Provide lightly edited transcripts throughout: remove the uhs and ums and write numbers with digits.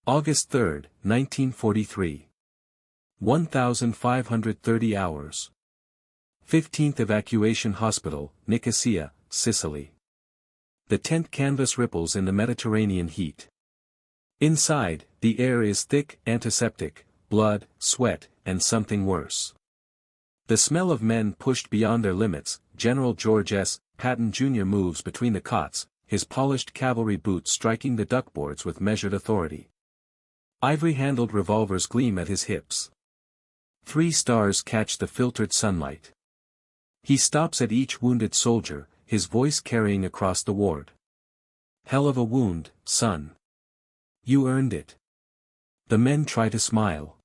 August 3, 1943. 1,530 hours. 15th Evacuation Hospital, Nicosia, Sicily. The tent canvas ripples in the Mediterranean heat. Inside, the air is thick, antiseptic, blood, sweat, and something worse. The smell of men pushed beyond their limits. General George S. Patton Jr. moves between the cots, his polished cavalry boots striking the duckboards with measured authority. Ivory-handled revolvers gleam at his hips. 3 stars catch the filtered sunlight. He stops at each wounded soldier, his voice carrying across the ward. "Hell of a wound, son. You earned it." The men try to smile.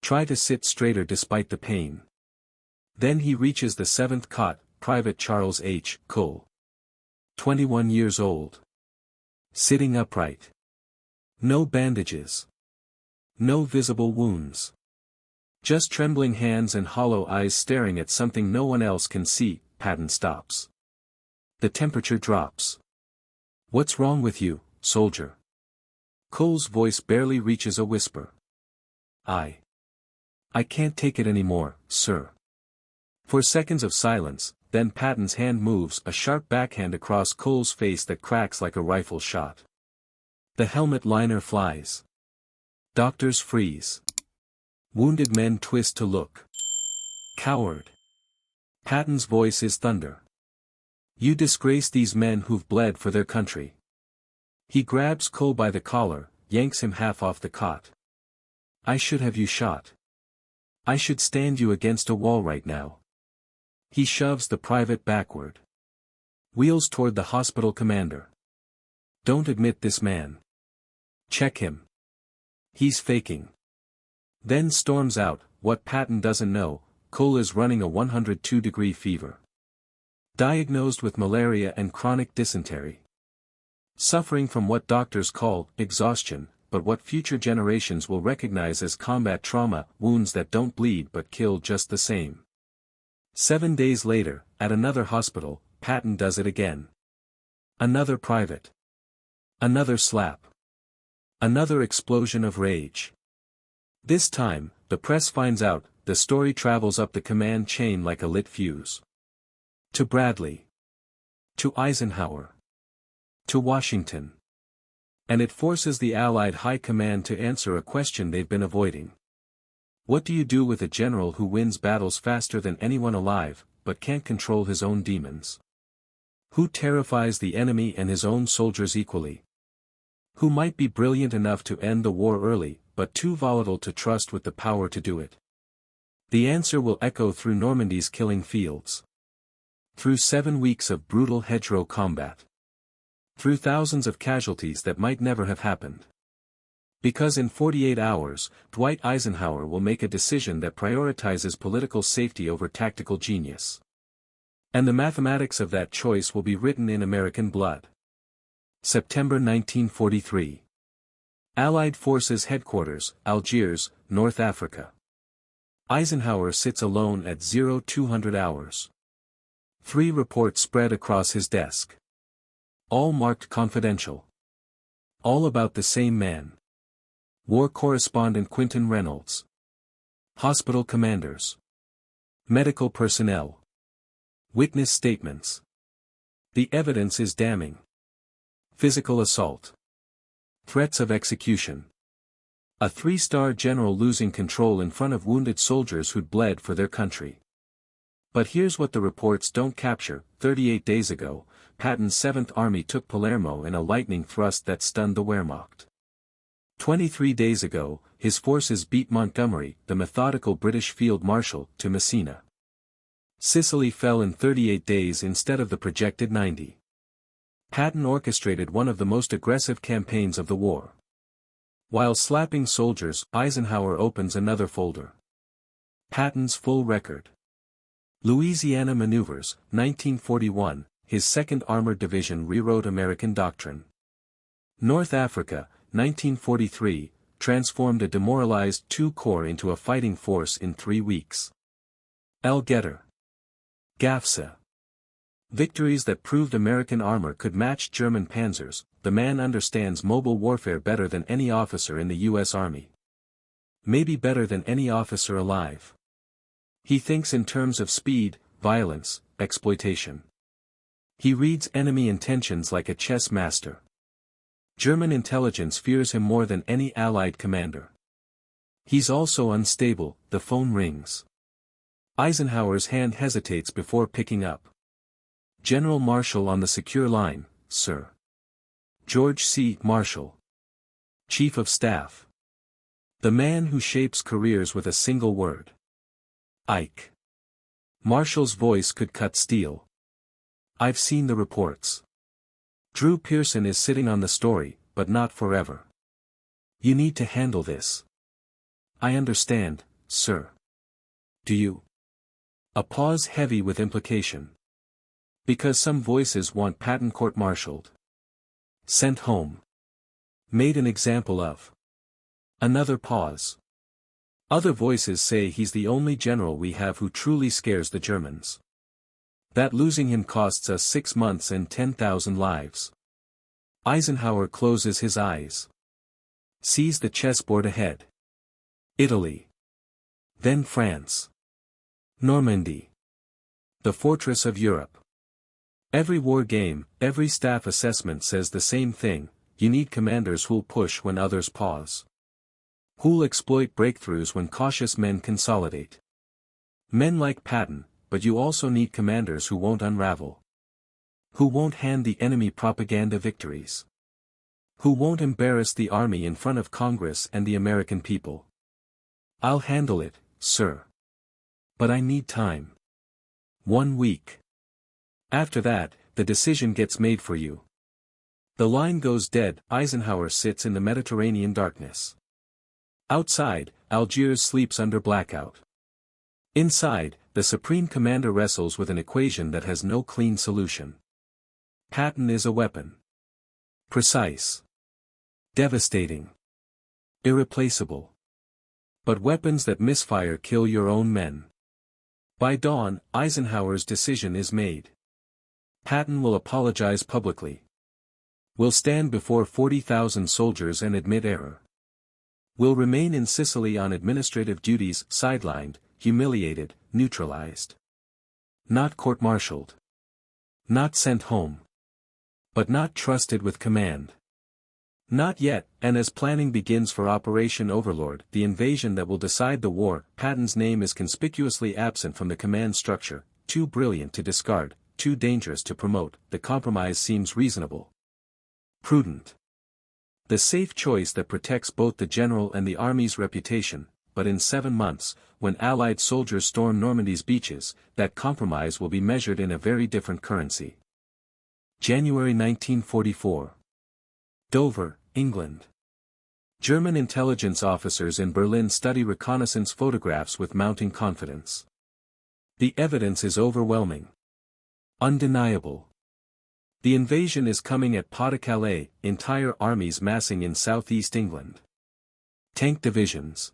Try to sit straighter despite the pain. Then he reaches the 7th cot, Private Charles H. Cole. 21 years old. Sitting upright. No bandages. No visible wounds. Just trembling hands and hollow eyes staring at something no one else can see. Patton stops. The temperature drops. "What's wrong with you, soldier?" Cole's voice barely reaches a whisper. I can't take it anymore, sir." For seconds of silence, then Patton's hand moves a sharp backhand across Cole's face that cracks like a rifle shot. The helmet liner flies. Doctors freeze. Wounded men twist to look. "Coward." Patton's voice is thunder. "You disgrace these men who've bled for their country." He grabs Cole by the collar, yanks him half off the cot. "I should have you shot. I should stand you against a wall right now." He shoves the private backward. Wheels toward the hospital commander. "Don't admit this man. Check him. He's faking." Then storms out. What Patton doesn't know, Cole is running a 102-degree fever. Diagnosed with malaria and chronic dysentery. Suffering from what doctors call exhaustion, but what future generations will recognize as combat trauma, wounds that don't bleed but kill just the same. 7 days later, at another hospital, Patton does it again. Another private. Another slap. Another explosion of rage. This time, the press finds out. The story travels up the command chain like a lit fuse. To Bradley. To Eisenhower. To Washington. And it forces the Allied High Command to answer a question they've been avoiding. What do you do with a general who wins battles faster than anyone alive, but can't control his own demons? Who terrifies the enemy and his own soldiers equally? Who might be brilliant enough to end the war early, but too volatile to trust with the power to do it? The answer will echo through Normandy's killing fields. Through 7 weeks of brutal hedgerow combat. Through thousands of casualties that might never have happened. Because in 48 hours, Dwight Eisenhower will make a decision that prioritizes political safety over tactical genius. And the mathematics of that choice will be written in American blood. September 1943. Allied Forces Headquarters, Algiers, North Africa. Eisenhower sits alone at 0200 hours. 3 reports spread across his desk. All marked confidential. All about the same man. War correspondent Quinton Reynolds. Hospital commanders. Medical personnel. Witness statements. The evidence is damning. Physical assault. Threats of execution. A 3-star general losing control in front of wounded soldiers who'd bled for their country. But here's what the reports don't capture. 38 days ago, Patton's 7th Army took Palermo in a lightning thrust that stunned the Wehrmacht. 23 days ago, his forces beat Montgomery, the methodical British Field Marshal, to Messina. Sicily fell in 38 days instead of the projected 90. Patton orchestrated one of the most aggressive campaigns of the war. While slapping soldiers, Eisenhower opens another folder. Patton's full record. Louisiana Maneuvers, 1941, his 2nd Armored Division rewrote American doctrine. North Africa, 1943, transformed a demoralized II Corps into a fighting force in 3 weeks. El Getter. Gafsa. Victories that proved American armor could match German panzers. the man understands mobile warfare better than any officer in the U.S. Army. Maybe better than any officer alive. He thinks in terms of speed, violence, exploitation. He reads enemy intentions like a chess master. German intelligence fears him more than any Allied commander. He's also unstable. The phone rings. Eisenhower's hand hesitates before picking up. General Marshall on the secure line, sir. George C. Marshall. Chief of Staff. The man who shapes careers with a single word. Ike. Marshall's voice could cut steel. I've seen the reports. Drew Pearson is sitting on the story, but not forever. You need to handle this. I understand, sir. Do you? A pause heavy with implication. Because some voices want Patton court-martialed. Sent home. Made an example of. Another pause. Other voices say he's the only general we have who truly scares the Germans. That losing him costs us 6 months and 10,000 lives. Eisenhower closes his eyes. Sees the chessboard ahead. Italy. Then France. Normandy. The fortress of Europe. Every war game, every staff assessment says the same thing: you need commanders who'll push when others pause. Who'll exploit breakthroughs when cautious men consolidate. Men like Patton, but you also need commanders who won't unravel. Who won't hand the enemy propaganda victories. Who won't embarrass the army in front of Congress and the American people. I'll handle it, sir. But I need time. 1 week. After that, the decision gets made for you. The line goes dead. Eisenhower sits in the Mediterranean darkness. Outside, Algiers sleeps under blackout. Inside, the Supreme Commander wrestles with an equation that has no clean solution. Patton is a weapon. Precise. Devastating. Irreplaceable. But weapons that misfire kill your own men. By dawn, Eisenhower's decision is made. Patton will apologize publicly. Will stand before 40,000 soldiers and admit error. Will remain in Sicily on administrative duties, sidelined, humiliated, neutralized. Not court-martialed. Not sent home. But not trusted with command. Not yet, and as planning begins for Operation Overlord, the invasion that will decide the war, Patton's name is conspicuously absent from the command structure, too brilliant to discard, too dangerous to promote. The compromise seems reasonable. Prudent. The safe choice that protects both the general and the army's reputation, but in 7 months, when Allied soldiers storm Normandy's beaches, that compromise will be measured in a very different currency. January 1944. Dover, England. German intelligence officers in Berlin study reconnaissance photographs with mounting confidence. The evidence is overwhelming. Undeniable. The invasion is coming at Pas-de-Calais, entire armies massing in southeast England. Tank divisions.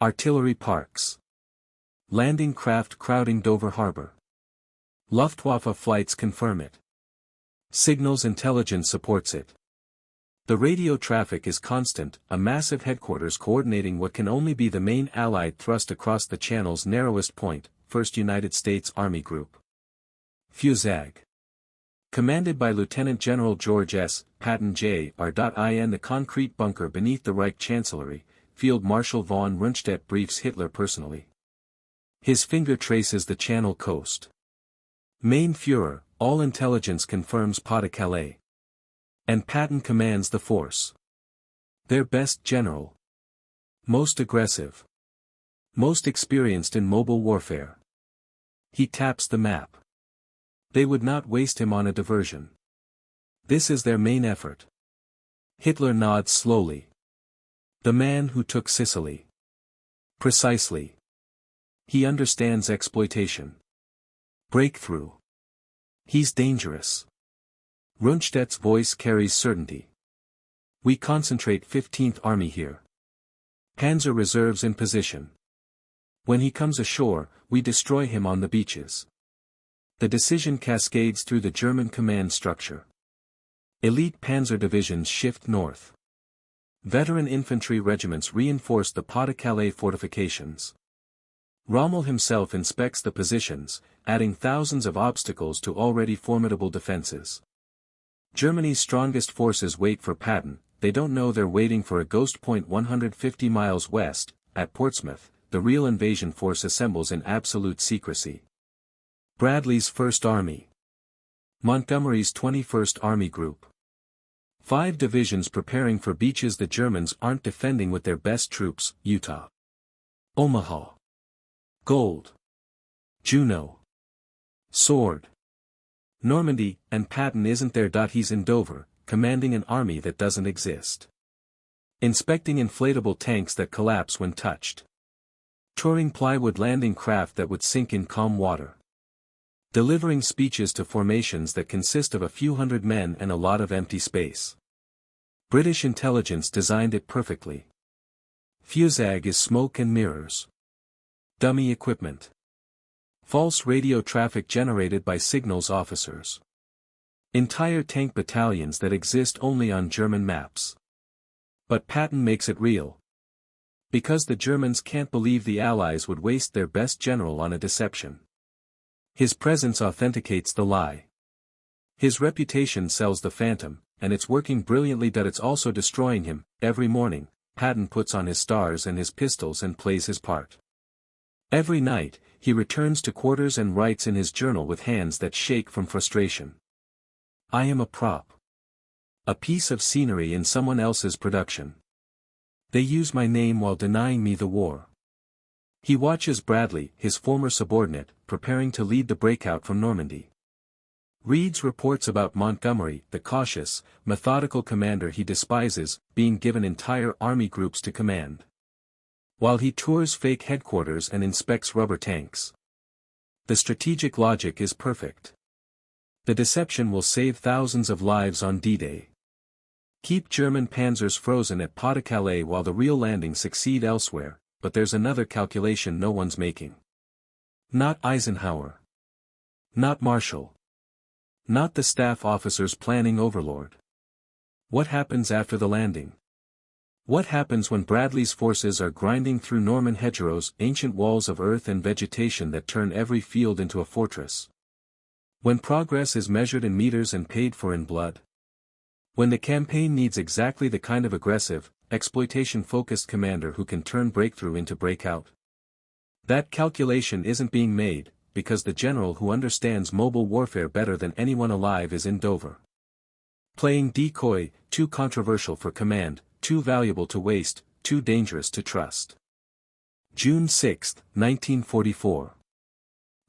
Artillery parks. Landing craft crowding Dover harbor. Luftwaffe flights confirm it. Signals intelligence supports it. The radio traffic is constant, a massive headquarters coordinating what can only be the main Allied thrust across the Channel's narrowest point, 1st United States Army Group. Fusag. Commanded by Lieutenant General George S. Patton Jr. The concrete bunker beneath the Reich Chancellery, Field Marshal von Rundstedt briefs Hitler personally. His finger traces the Channel coast. Mein Führer, all intelligence confirms Pas-de-Calais. And Patton commands the force. Their best general. Most aggressive. Most experienced in mobile warfare. He taps the map. They would not waste him on a diversion. This is their main effort. Hitler nods slowly. The man who took Sicily. Precisely. He understands exploitation. Breakthrough. He's dangerous. Rundstedt's voice carries certainty. We concentrate 15th Army here. Panzer reserves in position. When he comes ashore, we destroy him on the beaches. The decision cascades through the German command structure. Elite panzer divisions shift north. Veteran infantry regiments reinforce the Pas-de-Calais fortifications. Rommel himself inspects the positions, adding thousands of obstacles to already formidable defenses. Germany's strongest forces wait for Patton. They don't know they're waiting for a ghost point 150 miles west. At Portsmouth, the real invasion force assembles in absolute secrecy. Bradley's 1st Army. Montgomery's 21st Army Group. 5 divisions preparing for beaches the Germans aren't defending with their best troops. Utah. Omaha. Gold. Juno. Sword. Normandy, and Patton isn't there. He's in Dover, commanding an army that doesn't exist. Inspecting inflatable tanks that collapse when touched. Touring plywood landing craft that would sink in calm water. Delivering speeches to formations that consist of a few hundred men and a lot of empty space. British intelligence designed it perfectly. Fusag is smoke and mirrors. Dummy equipment. False radio traffic generated by signals officers. Entire tank battalions that exist only on German maps. But Patton makes it real. Because the Germans can't believe the Allies would waste their best general on a deception. His presence authenticates the lie. His reputation sells the phantom, and it's working brilliantly. It's also destroying him. Every morning, Patton puts on his stars and his pistols and plays his part. Every night, he returns to quarters and writes in his journal with hands that shake from frustration. I am a prop. A piece of scenery in someone else's production. They use my name while denying me the war. He watches Bradley, his former subordinate, preparing to lead the breakout from Normandy. Reads reports about Montgomery, the cautious, methodical commander he despises, being given entire army groups to command. While he tours fake headquarters and inspects rubber tanks. The strategic logic is perfect. The deception will save thousands of lives on D-Day. Keep German panzers frozen at Pas-de-Calais while the real landings succeed elsewhere. But there's another calculation no one's making. Not Eisenhower. Not Marshall. Not the staff officer's planning overlord. What happens after the landing? What happens when Bradley's forces are grinding through Norman hedgerows, ancient walls of earth and vegetation that turn every field into a fortress? When progress is measured in meters and paid for in blood? When the campaign needs exactly the kind of aggressive, exploitation-focused commander who can turn breakthrough into breakout? That calculation isn't being made, because the general who understands mobile warfare better than anyone alive is in Dover. Playing decoy, too controversial for command, too valuable to waste, too dangerous to trust. June 6, 1944.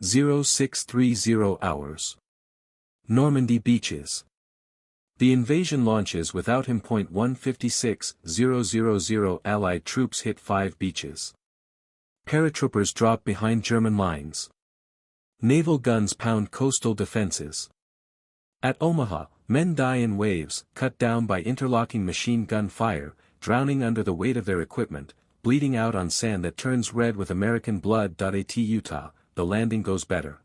0630 hours. Normandy beaches. The invasion launches without him. 156,000 Allied troops hit 5 beaches. Paratroopers drop behind German lines. Naval guns pound coastal defenses. At Omaha, men die in waves, cut down by interlocking machine gun fire, drowning under the weight of their equipment, bleeding out on sand that turns red with American blood. At Utah, the landing goes better.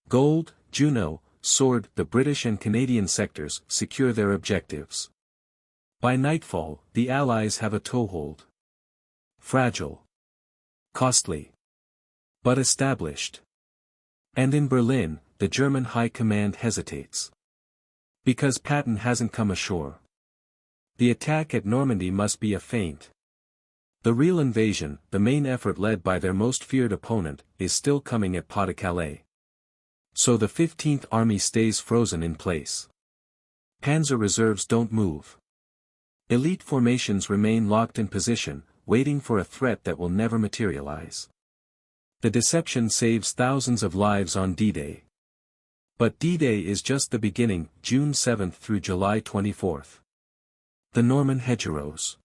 Gold, Juno, Sword, the British and Canadian sectors secure their objectives. By nightfall, the Allies have a toehold. Fragile. Costly. But established. And in Berlin, the German High Command hesitates. Because Patton hasn't come ashore. The attack at Normandy must be a feint. The real invasion, the main effort led by their most feared opponent, is still coming at Pas-de-Calais. So the 15th Army stays frozen in place. Panzer reserves don't move. Elite formations remain locked in position, waiting for a threat that will never materialize. The deception saves thousands of lives on D-Day. But D-Day is just the beginning. June 7 through July 24. The Norman hedgerows.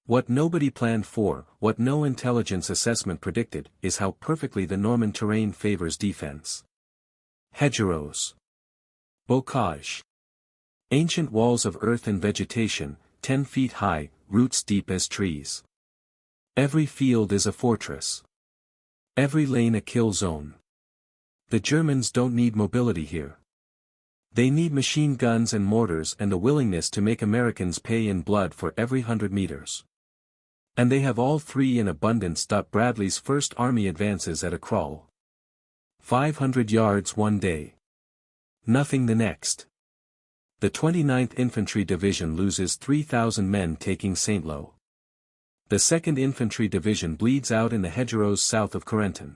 What nobody planned for, what no intelligence assessment predicted, is how perfectly the Norman terrain favors defense. Hedgerows. Bocage. Ancient walls of earth and vegetation, 10 feet high, roots deep as trees. Every field is a fortress. Every lane a kill zone. The Germans don't need mobility here. They need machine guns and mortars and the willingness to make Americans pay in blood for every 100 meters. And they have all three in abundance. Bradley's First Army advances at a crawl. 500 yards one day. Nothing the next. The 29th Infantry Division loses 3,000 men taking St. Lo. The 2nd Infantry Division bleeds out in the hedgerows south of Corentin.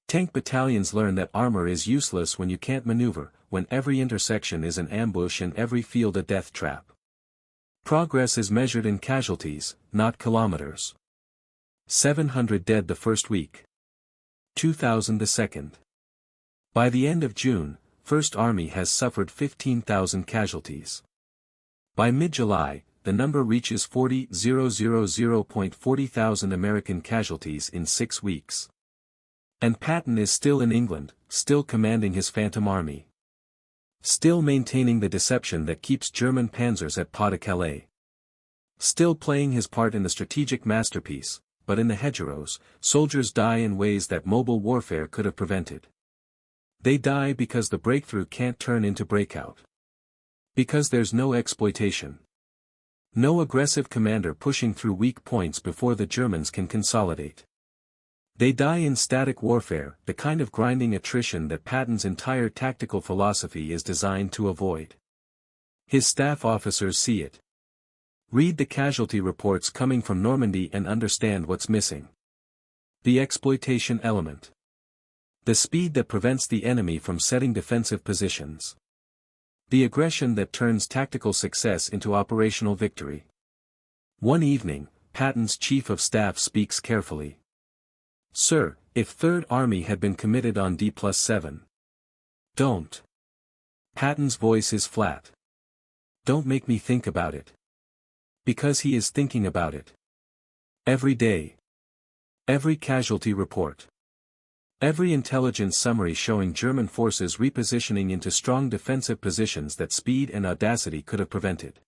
Tank battalions learn that armor is useless when you can't maneuver, when every intersection is an ambush and every field a death trap. Progress is measured in casualties, not kilometers. 700 dead the first week. 2,000 the second. By the end of June, First Army has suffered 15,000 casualties. By mid-July, the number reaches 40,000 American casualties in 6 weeks. And Patton is still in England, still commanding his Phantom Army. Still maintaining the deception that keeps German panzers at Pas-de-Calais. Still playing his part in the strategic masterpiece, but in the hedgerows, soldiers die in ways that mobile warfare could have prevented. They die because the breakthrough can't turn into breakout. Because there's no exploitation. No aggressive commander pushing through weak points before the Germans can consolidate. They die in static warfare, the kind of grinding attrition that Patton's entire tactical philosophy is designed to avoid. His staff officers see it. Read the casualty reports coming from Normandy and understand what's missing. The exploitation element. The speed that prevents the enemy from setting defensive positions. The aggression that turns tactical success into operational victory. One evening, Patton's chief of staff speaks carefully. "Sir, if Third Army had been committed on D+7. Don't." Patton's voice is flat. "Don't make me think about it." Because he is thinking about it. Every day. Every casualty report. Every intelligence summary showing German forces repositioning into strong defensive positions that speed and audacity could have prevented.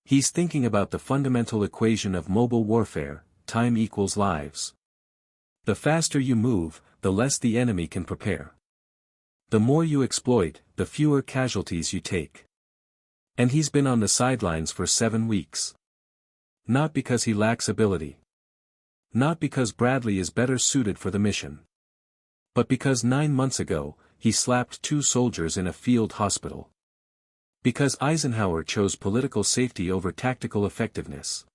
He's thinking about the fundamental equation of mobile warfare, time equals lives. The faster you move, the less the enemy can prepare. The more you exploit, the fewer casualties you take. And he's been on the sidelines for 7 weeks. Not because he lacks ability. Not because Bradley is better suited for the mission. But because 9 months ago, he slapped 2 soldiers in a field hospital. Because Eisenhower chose political safety over tactical effectiveness.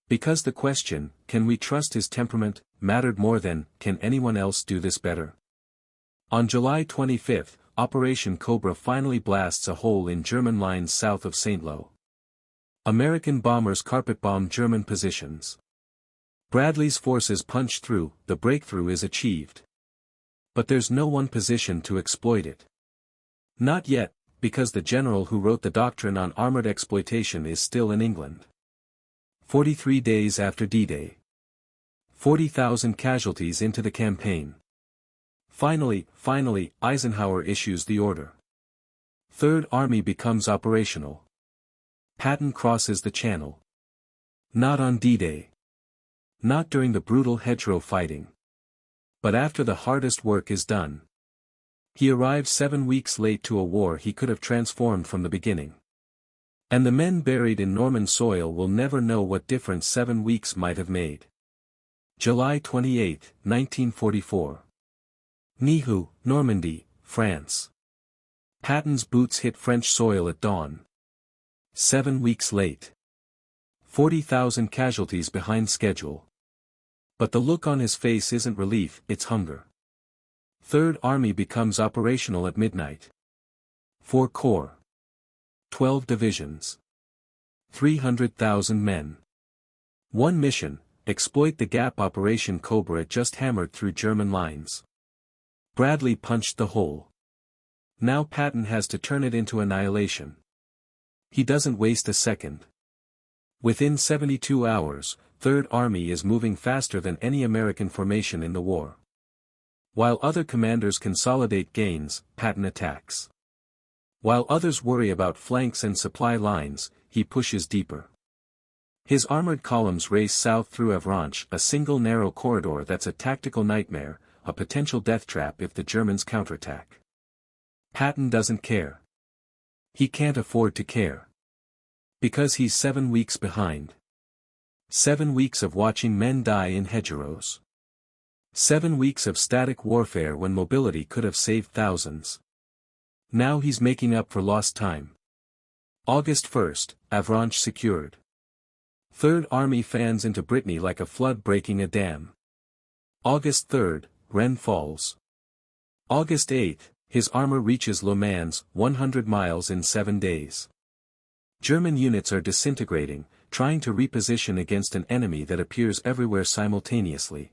Because the question, can we trust his temperament, mattered more than, can anyone else do this better? On July 25, Operation Cobra finally blasts a hole in German lines south of St. Lo. American bombers carpet-bomb German positions. Bradley's forces punch through, the breakthrough is achieved. But there's no one positioned to exploit it. Not yet, because the general who wrote the doctrine on armored exploitation is still in England. 43 days after D-Day. 40,000 casualties into the campaign. Finally, Eisenhower issues the order. Third Army becomes operational. Patton crosses the Channel. Not on D-Day. Not during the brutal hedgerow fighting. But after the hardest work is done. He arrives 7 weeks late to a war he could have transformed from the beginning. And the men buried in Norman soil will never know what difference 7 weeks might have made. July 28, 1944. Nihu, Normandy, France. Patton's boots hit French soil at dawn. 7 weeks late. 40,000 casualties behind schedule. But the look on his face isn't relief, it's hunger. Third Army becomes operational at midnight. 4 corps. 12 divisions. 300,000 men. One mission, exploit the gap. Operation Cobra just hammered through German lines. Bradley punched the hole. Now Patton has to turn it into annihilation. He doesn't waste a second. Within 72 hours, Third Army is moving faster than any American formation in the war. While other commanders consolidate gains, Patton attacks. While others worry about flanks and supply lines, he pushes deeper. His armored columns race south through Avranches, a single narrow corridor that's a tactical nightmare, a potential death trap if the Germans counterattack. Patton doesn't care. He can't afford to care. Because he's 7 weeks behind. 7 weeks of watching men die in hedgerows. 7 weeks of static warfare when mobility could have saved thousands. Now he's making up for lost time. August 1st, Avranches secured. Third Army fans into Brittany like a flood breaking a dam. August 3rd, Rennes falls. August 8th, his armor reaches Le Mans, 100 miles in 7 days. German units are disintegrating, trying to reposition against an enemy that appears everywhere simultaneously.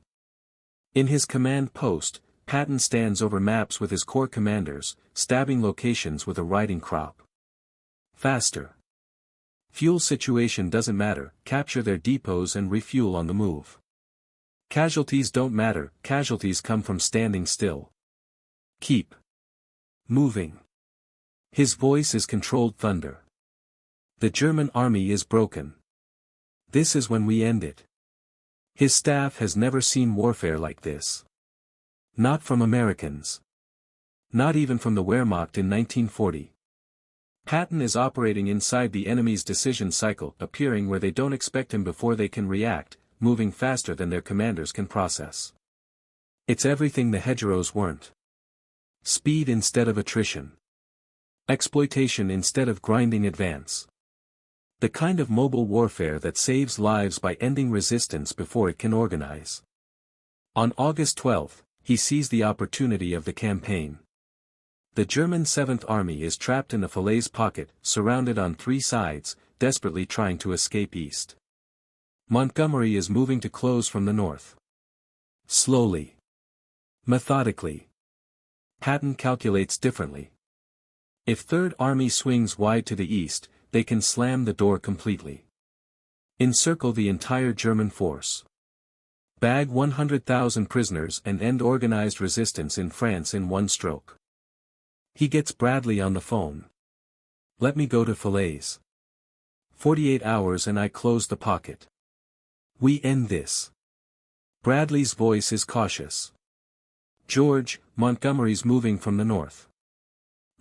In his command post, Patton stands over maps with his corps commanders, stabbing locations with a riding crop. Faster. Fuel situation doesn't matter, capture their depots and refuel on the move. Casualties don't matter, casualties come from standing still. Keep moving. His voice is controlled thunder. The German army is broken. This is when we end it. His staff has never seen warfare like this. Not from Americans. Not even from the Wehrmacht in 1940. Patton is operating inside the enemy's decision cycle, appearing where they don't expect him before they can react, moving faster than their commanders can process. It's everything the hedgerows weren't. Speed instead of attrition. Exploitation instead of grinding advance. The kind of mobile warfare that saves lives by ending resistance before it can organize. On August 12, he sees the opportunity of the campaign. The German 7th Army is trapped in a Falaise pocket, surrounded on 3 sides, desperately trying to escape east. Montgomery is moving to close from the north. Slowly. Methodically. Patton calculates differently. If Third Army swings wide to the east, they can slam the door completely. Encircle the entire German force. Bag 100,000 prisoners and end organized resistance in France in one stroke. He gets Bradley on the phone. Let me go to Falaise. 48 hours and I close the pocket. We end this. Bradley's voice is cautious. George, Montgomery's moving from the north.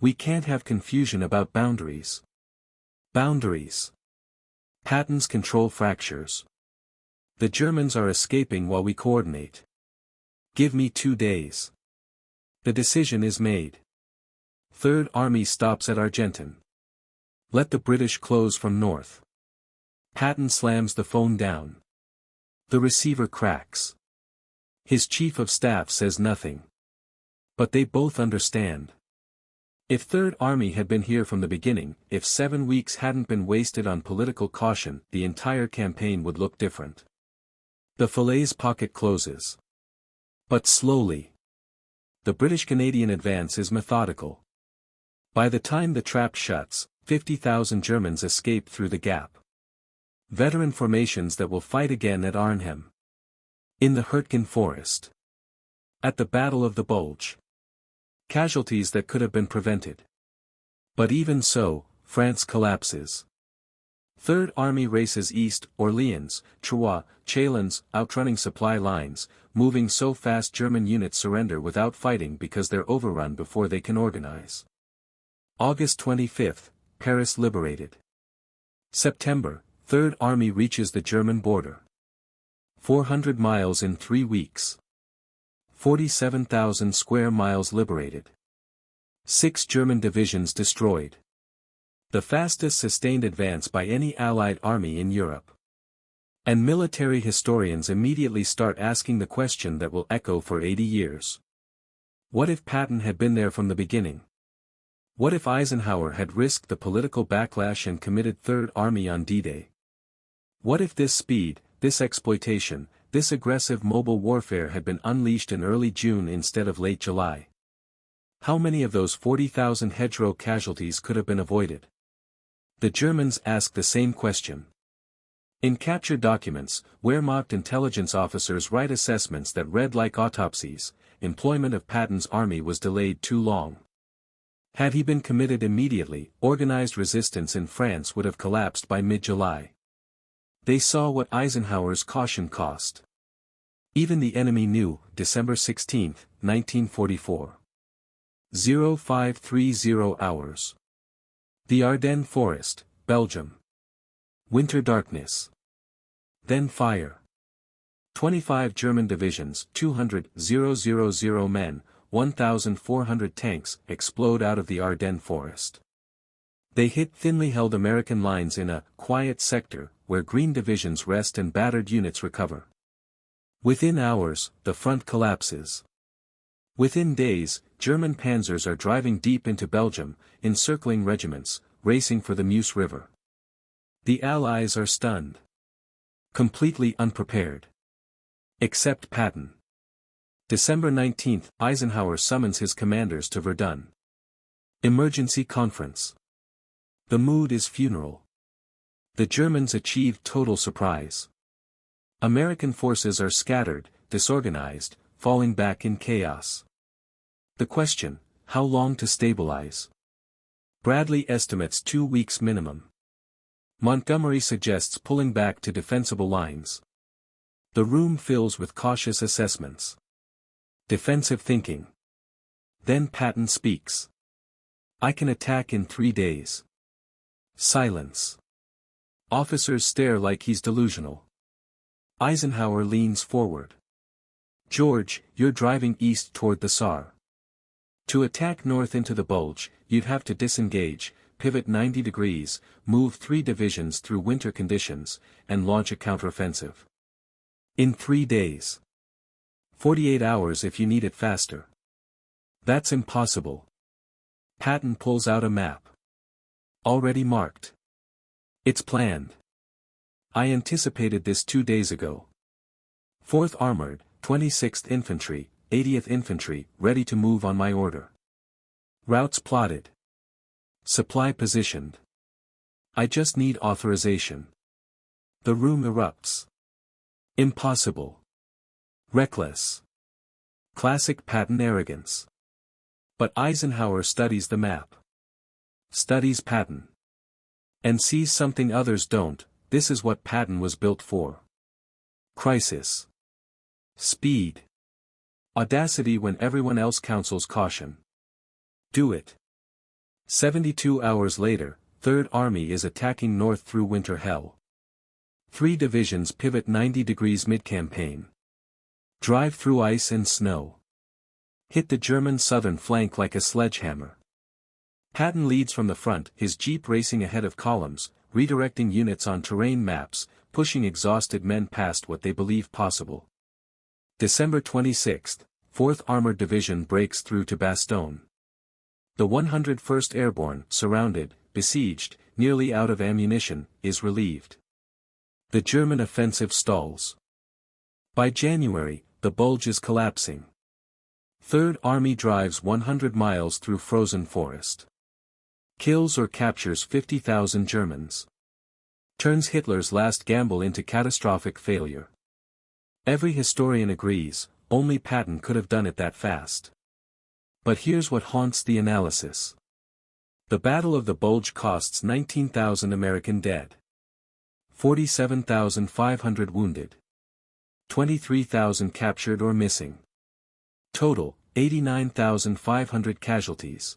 We can't have confusion about boundaries. Boundaries. Patton's control fractures. The Germans are escaping while we coordinate. Give me 2 days. The decision is made. Third Army stops at Argentan. Let the British close from north. Patton slams the phone down. The receiver cracks. His chief of staff says nothing. But they both understand. If Third Army had been here from the beginning, if 7 weeks hadn't been wasted on political caution, the entire campaign would look different. The Falaise pocket closes. But slowly. The British-Canadian advance is methodical. By the time the trap shuts, 50,000 Germans escape through the gap. Veteran formations that will fight again at Arnhem. In the Hurtgen Forest. At the Battle of the Bulge. Casualties that could have been prevented. But even so, France collapses. Third Army races east, Orleans, Troyes, Chalons, outrunning supply lines, moving so fast German units surrender without fighting because they're overrun before they can organize. August 25, Paris liberated. September, Third Army reaches the German border. 400 miles in 3 weeks. 47,000 square miles liberated. 6 German divisions destroyed. The fastest sustained advance by any Allied army in Europe. And military historians immediately start asking the question that will echo for 80 years. What if Patton had been there from the beginning? What if Eisenhower had risked the political backlash and committed Third Army on D-Day? What if this speed, this exploitation, this aggressive mobile warfare had been unleashed in early June instead of late July? How many of those 40,000 hedgerow casualties could have been avoided? The Germans ask the same question. In captured documents, Wehrmacht intelligence officers write assessments that read like autopsies. Employment of Patton's army was delayed too long. Had he been committed immediately, organized resistance in France would have collapsed by mid-July. They saw what Eisenhower's caution cost. Even the enemy knew, December 16, 1944. 0530 hours. The Ardennes Forest, Belgium. Winter darkness. Then fire. 25 German divisions, 200,000 men, 1,400 tanks, explode out of the Ardennes Forest. They hit thinly held American lines in a quiet sector, where green divisions rest and battered units recover. Within hours, the front collapses. Within days, German panzers are driving deep into Belgium, encircling regiments, racing for the Meuse River. The Allies are stunned. Completely unprepared. Except Patton. December 19, Eisenhower summons his commanders to Verdun. Emergency conference. The mood is funeral. The Germans achieve total surprise. American forces are scattered, disorganized, falling back in chaos. The question, how long to stabilize? Bradley estimates 2 weeks minimum. Montgomery suggests pulling back to defensible lines. The room fills with cautious assessments. Defensive thinking. Then Patton speaks. I can attack in 3 days. Silence. Officers stare like he's delusional. Eisenhower leans forward. George, you're driving east toward the Saar. To attack north into the Bulge, you'd have to disengage, pivot 90 degrees, move 3 divisions through winter conditions, and launch a counteroffensive. In 3 days. 48 hours if you need it faster. That's impossible. Patton pulls out a map. Already marked. It's planned. I anticipated this 2 days ago. 4th Armored, 26th Infantry, 80th Infantry, ready to move on my order. Routes plotted. Supply positioned. I just need authorization. The room erupts. Impossible. Reckless. Classic Patton arrogance. But Eisenhower studies the map. Studies Patton. And sees something others don't. This is what Patton was built for. Crisis. Speed. Audacity when everyone else counsels caution. Do it. 72 hours later, 3rd Army is attacking north through winter hell. 3 divisions pivot 90 degrees mid-campaign. Drive through ice and snow. Hit the German southern flank like a sledgehammer. Patton leads from the front, his jeep racing ahead of columns, redirecting units on terrain maps, pushing exhausted men past what they believe possible. December 26, 4th Armored Division breaks through to Bastogne. The 101st Airborne, surrounded, besieged, nearly out of ammunition, is relieved. The German offensive stalls. By January, the Bulge is collapsing. 3rd Army drives 100 miles through frozen forest. Kills or captures 50,000 Germans. Turns Hitler's last gamble into catastrophic failure. Every historian agrees, only Patton could have done it that fast. But here's what haunts the analysis. The Battle of the Bulge costs 19,000 American dead. 47,500 wounded. 23,000 captured or missing. Total, 89,500 casualties.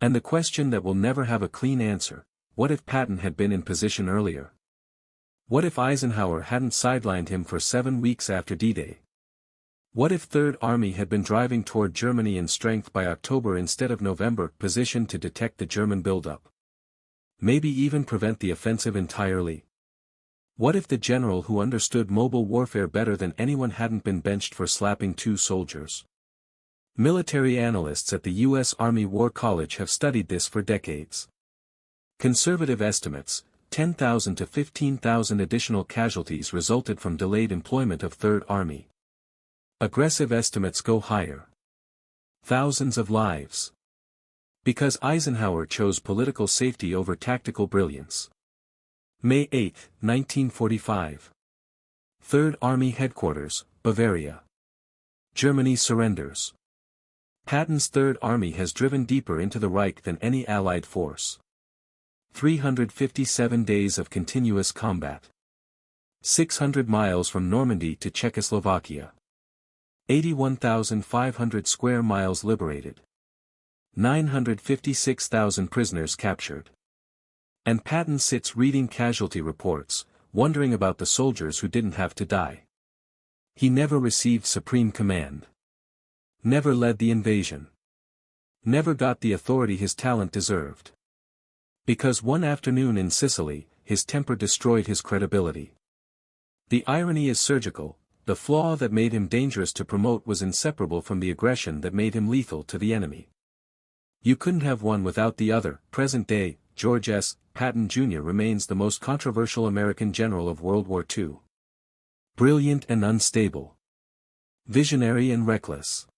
And the question that will never have a clean answer, what if Patton had been in position earlier? What if Eisenhower hadn't sidelined him for 7 weeks after D-Day? What if 3rd Army had been driving toward Germany in strength by October instead of November, positioned to detect the German buildup? Maybe even prevent the offensive entirely? What if the general who understood mobile warfare better than anyone hadn't been benched for slapping 2 soldiers? Military analysts at the U.S. Army War College have studied this for decades. Conservative estimates, 10,000 to 15,000 additional casualties resulted from delayed employment of 3rd Army. Aggressive estimates go higher. Thousands of lives. Because Eisenhower chose political safety over tactical brilliance. May 8, 1945. 3rd Army Headquarters, Bavaria. Germany surrenders. Patton's 3rd Army has driven deeper into the Reich than any Allied force. 357 days of continuous combat. 600 miles from Normandy to Czechoslovakia. 81,500 square miles liberated. 956,000 prisoners captured. And Patton sits reading casualty reports, wondering about the soldiers who didn't have to die. He never received supreme command. Never led the invasion. Never got the authority his talent deserved. Because one afternoon in Sicily, his temper destroyed his credibility. The irony is surgical. The flaw that made him dangerous to promote was inseparable from the aggression that made him lethal to the enemy. You couldn't have one without the other. Present-day, George S. Patton Jr. remains the most controversial American general of World War II. Brilliant and unstable. Visionary and reckless.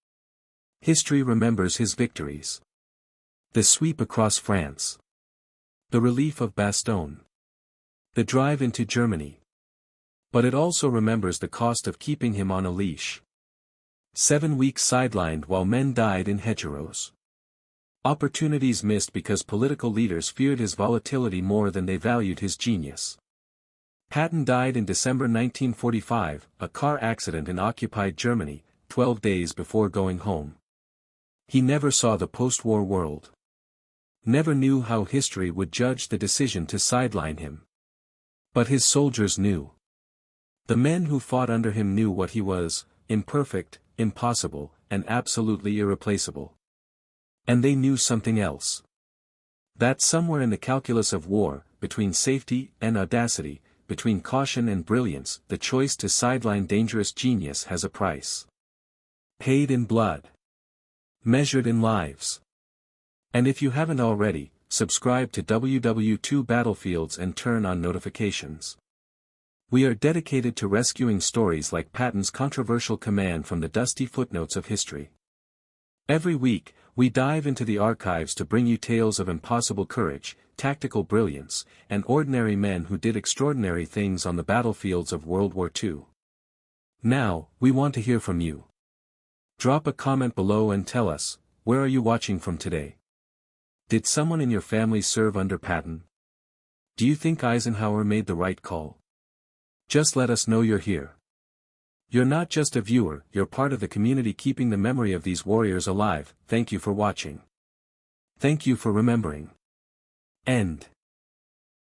History remembers his victories. The sweep across France. The relief of Bastogne. The drive into Germany. But it also remembers the cost of keeping him on a leash. 7 weeks sidelined while men died in hedgerows. Opportunities missed because political leaders feared his volatility more than they valued his genius. Patton died in December 1945, a car accident in occupied Germany, 12 days before going home. He never saw the post-war world. Never knew how history would judge the decision to sideline him. But his soldiers knew. The men who fought under him knew what he was: imperfect, impossible, and absolutely irreplaceable. And they knew something else. That somewhere in the calculus of war, between safety and audacity, between caution and brilliance, the choice to sideline dangerous genius has a price. Paid in blood. Measured in lives. And if you haven't already, subscribe to WW2 Battlefields and turn on notifications. We are dedicated to rescuing stories like Patton's controversial command from the dusty footnotes of history. Every week, we dive into the archives to bring you tales of impossible courage, tactical brilliance, and ordinary men who did extraordinary things on the battlefields of World War II. Now, we want to hear from you. Drop a comment below and tell us, where are you watching from today? Did someone in your family serve under Patton? Do you think Eisenhower made the right call? Just let us know you're here. You're not just a viewer, you're part of the community keeping the memory of these warriors alive. Thank you for watching. Thank you for remembering. End.